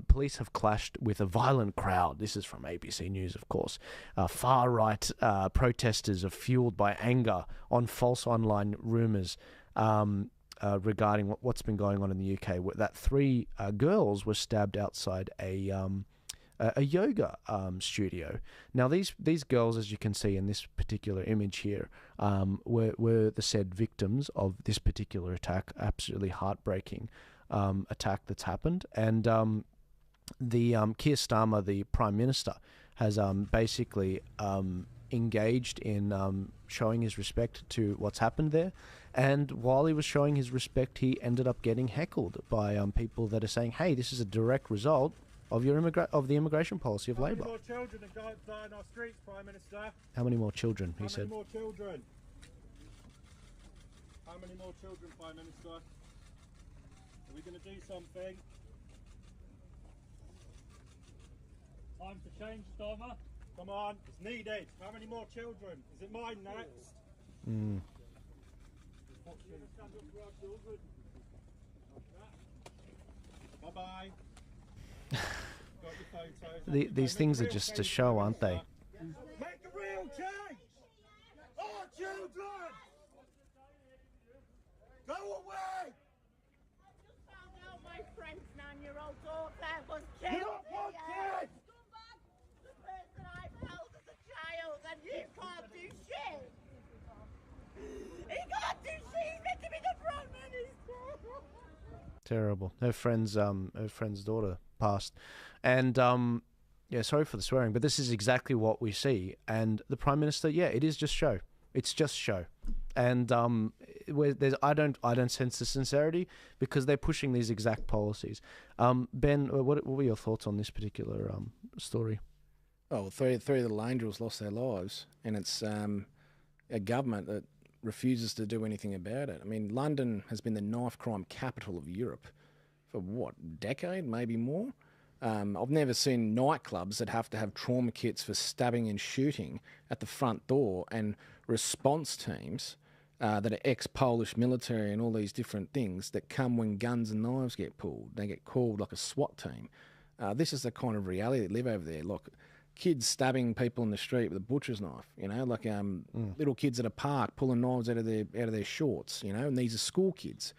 Police have clashed with a violent crowd. This is from ABC News, of course. Far-right protesters are fueled by anger on false online rumours regarding what's been going on in the UK. That three girls were stabbed outside a yoga studio. Now, these girls, as you can see in this particular image here, were the said victims of this particular attack. Absolutely heartbreaking attack that's happened. And the Keir Starmer, the Prime Minister, has basically engaged in showing his respect to what's happened there. And while he was showing his respect, he ended up getting heckled by people that are saying, "Hey, this is a direct result of your the immigration policy of Labor." How many more children are dying on our streets, Prime Minister? How many more children? He said. How many more children? How many more children, Prime Minister? Are we going to do something? Time to change, Starmer. Come on, it's needed. How many more children? Is it mine next? Bye-bye. These things are just a show, aren't they? Make a real change! Our children! Go away! I just found out my friend's 9-year-old daughter was killed. You don't want kids! The person I've held as a child, and you can't do shit! He can't do shit! He's meant to be the Prime Minister! Terrible. Her friend's daughter passed, and yeah, sorry for the swearing, but this is exactly what we see. And the Prime Minister, yeah, it is just show. It's just show, and where there's I don't sense the sincerity because they're pushing these exact policies. Ben, what were your thoughts on this particular story? Oh, three little angels lost their lives, and it's a government that refuses to do anything about it. I mean, London has been the knife crime capital of Europe for what, decade, maybe more? I've never seen nightclubs that have to have trauma kits for stabbing and shooting at the front door, and response teams that are ex-Polish military and all these different things that come when guns and knives get pulled. They get called like a SWAT team. This is the kind of reality that live over there. Like kids stabbing people in the street with a butcher's knife, you know, like little kids at a park pulling knives out of their shorts, you know, and these are school kids.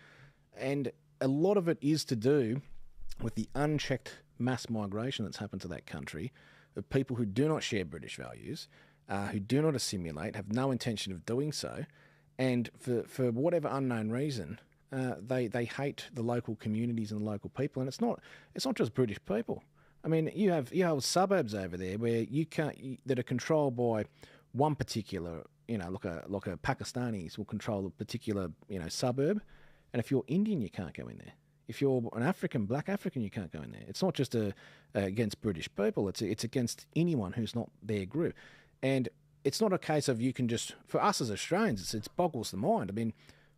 And a lot of it is to do with the unchecked mass migration that's happened to that country of people who do not share British values, who do not assimilate, have no intention of doing so, and for whatever unknown reason, they hate the local communities and the local people. And it's not just British people. I mean, you have suburbs over there where that are controlled by one particular, you know, like a Pakistanis will control a particular, you know, suburb, and if you're Indian, you can't go in there. If you're an African, black African, you can't go in there. It's not just against British people. It's against anyone who's not their group. And it's not a case of you can just, for us as Australians, it boggles the mind. I mean,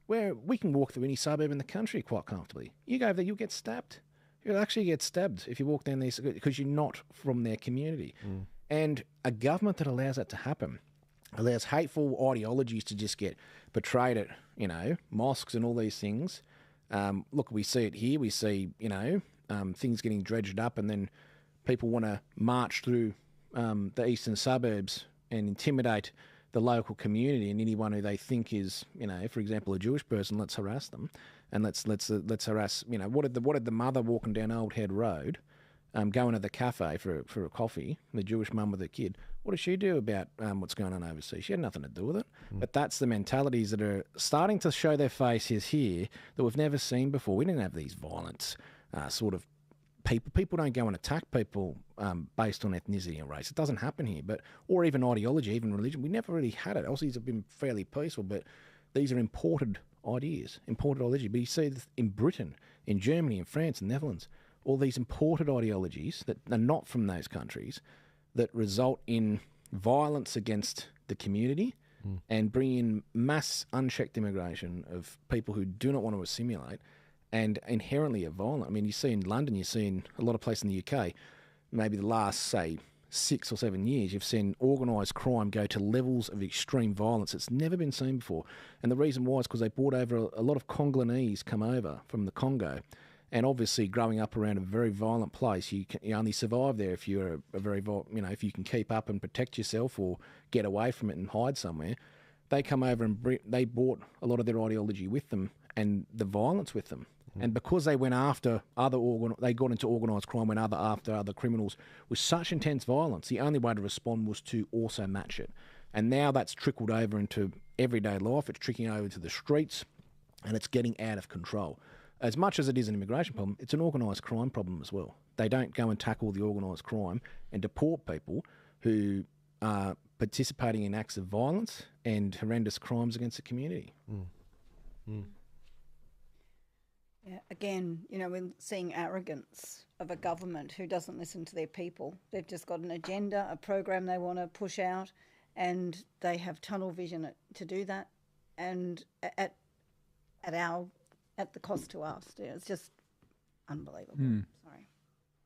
where we can walk through any suburb in the country quite comfortably. You go over there, you'll get stabbed. You'll actually get stabbed if you walk down there because you're not from their community. And a government that allows that to happen, allows hateful ideologies to just get portrayed at, you know, mosques and all these things. Look, we see it here. We see, you know, things getting dredged up, and then people want to march through the eastern suburbs and intimidate the local community, and anyone who they think is, you know, for example, a Jewish person, let's harass them, and let's harass. You know, what did the mother walking down Old Head Road, going to the cafe for a coffee, the Jewish mum with her kid? What does she do about what's going on overseas? She had nothing to do with it. But that's the mentalities that are starting to show their faces here that we've never seen before. We didn't have these violent sort of people. People don't go and attack people based on ethnicity and race. It doesn't happen here. Or even ideology, even religion. We never really had it. Aussies have been fairly peaceful, but these are imported ideas, imported ideology. But you see this in Britain, in Germany, in France, in the Netherlands, all these imported ideologies that are not from those countries that result in violence against the community and bring in mass unchecked immigration of people who do not want to assimilate and inherently are violent. I mean, you see in London, you see in a lot of places in the UK, maybe the last, say, 6 or 7 years, you've seen organised crime go to levels of extreme violence that's never been seen before. And the reason why is because they brought over a lot of Congolese come over from the Congo, And obviously, growing up around a very violent place, you only survive there if you're if you can keep up and protect yourself or get away from it and hide somewhere. They come over and they brought a lot of their ideology with them and the violence with them. And because they went after they got into organised crime, after other criminals with such intense violence, the only way to respond was to also match it. And now that's trickled over into everyday life. It's trickling over to the streets, and it's getting out of control. As much as it is an immigration problem, it's an organised crime problem as well. They don't go and tackle the organised crime and deport people who are participating in acts of violence and horrendous crimes against the community. Yeah, again, we're seeing arrogance of a government who doesn't listen to their people. They've just got an agenda, a program they want to push out, and they have tunnel vision to do that, and at the cost to us. Yeah, it's just unbelievable. Sorry.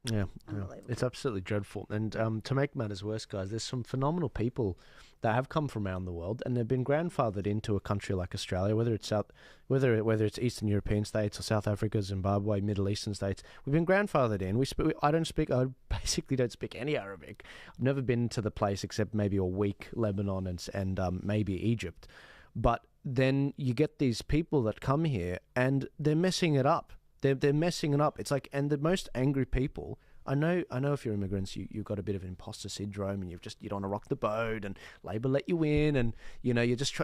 Yeah, Unbelievable. It's absolutely dreadful. And to make matters worse, guys, there's some phenomenal people that have come from around the world, and they've been grandfathered into a country like Australia, whether it's Eastern European states or South Africa, Zimbabwe, Middle Eastern states. We've been grandfathered in. I basically don't speak any Arabic. I've never been to the place except maybe a week, Lebanon and maybe Egypt. But then you get these people that come here and they're messing it up. They're messing it up. It's like, and the most angry people, I know if you're immigrants, you've got a bit of imposter syndrome, and you don't want to rock the boat, and Labor let you in, and you're just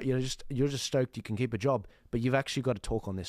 stoked you can keep a job, but you've actually got to talk on this